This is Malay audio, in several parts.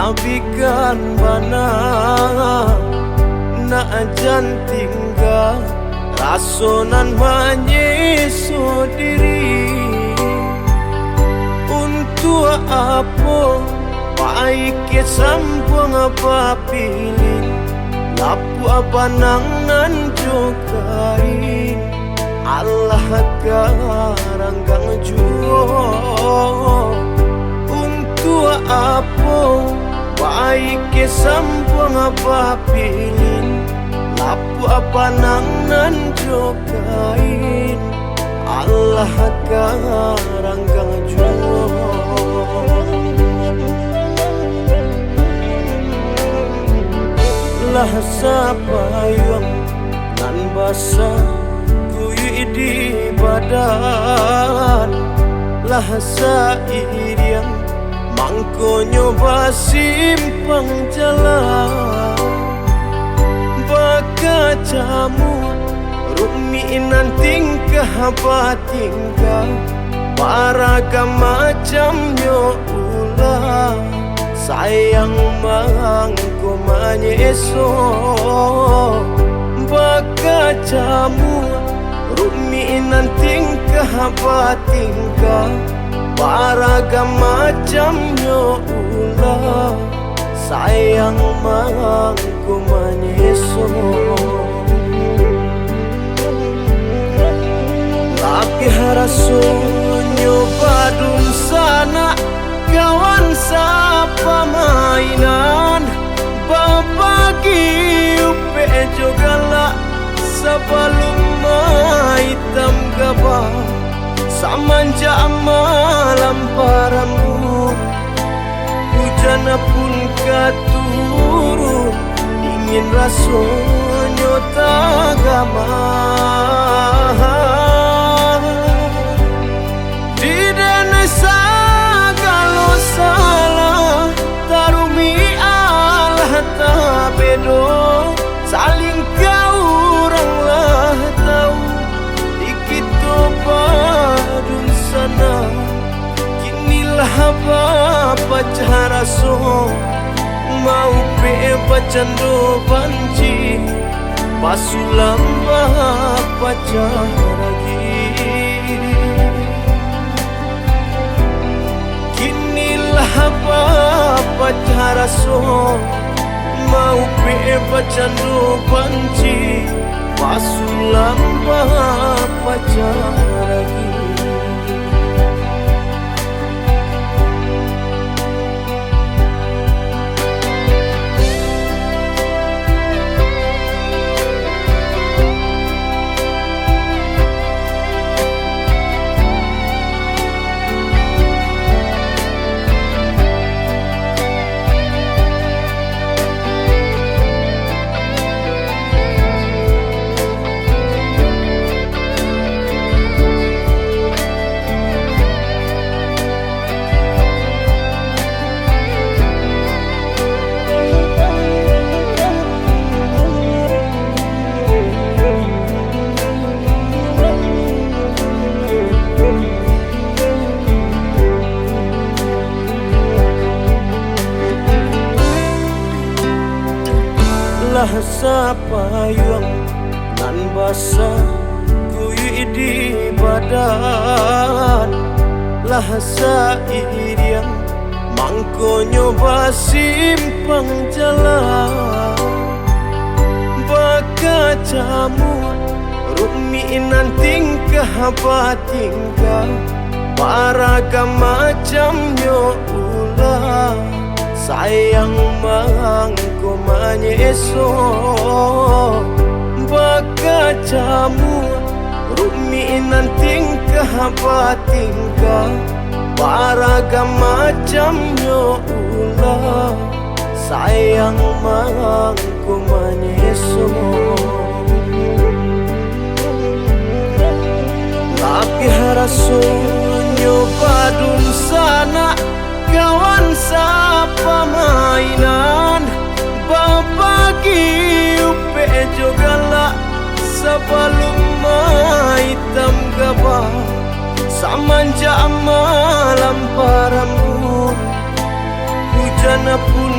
abikan bana na ajan tinggal rasonan menyesu diri. Untuk apa baik sambung apa pilih lapu apa nangan jokain Allah karanggang juo. Untuk apa baik sambung apa pilih lapu apa nangan jokain Allah karanggang juo. Lah sapayung nan basah kuyu di badan lah sairiang mangkonyo basimpang jalan baka jamu ruminan tingkah batingkah paragam macamnya ulah sayang mangko manyeso baka jamu ruminan tingkah batingkah paragam macamnya ulah sayang mangko manyeso. Tapi harasunyo badun sana kawan sapa mainan babagi upe jogala sebelum hitam gabah samanja malam paramu hujan pun katurun ingin rasonyo tagama di denesa kalau salah tarumi Allah tak bedo saling kau orang lah tahu dikito badun sana kinilah apa cara so mau bacando banci pasulam apa cara lagi kinilah apa cara so mau bacando banci pasulam apa cara lagi. Lah sapayung nan basah kuyu di badan lah sairiang mangkonyo basimpang jalan baka jamu ruminan tingkah batingkah paragam macamnya ulah sayang mangko manyeso baka jamu ruminan tingkah batingkah paragam macamnya ulah sayang mangko manyeso. Tapi harasunyo badun sana kawan sapa mainan babagi upe jogala sebelum hitam gabah samanja malam paramu hujan pun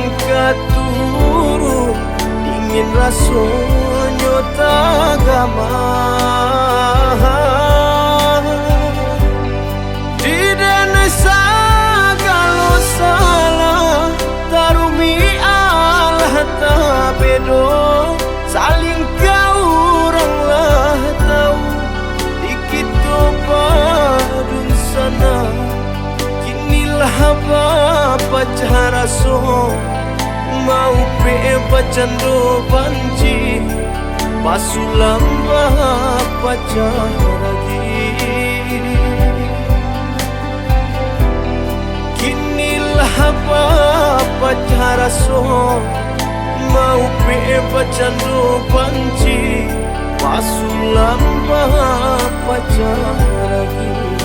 ingin rasanya tagama. Tidak nesa kalau salah tarumi Allah tak bedo, saling kau orang lah tahu dikit badun sana. Kinilah apa cara so mau pe bacando banci pasulam apa cara gi. Kinilah apa cara so mau pe bacando banci pasulam apa cara gi.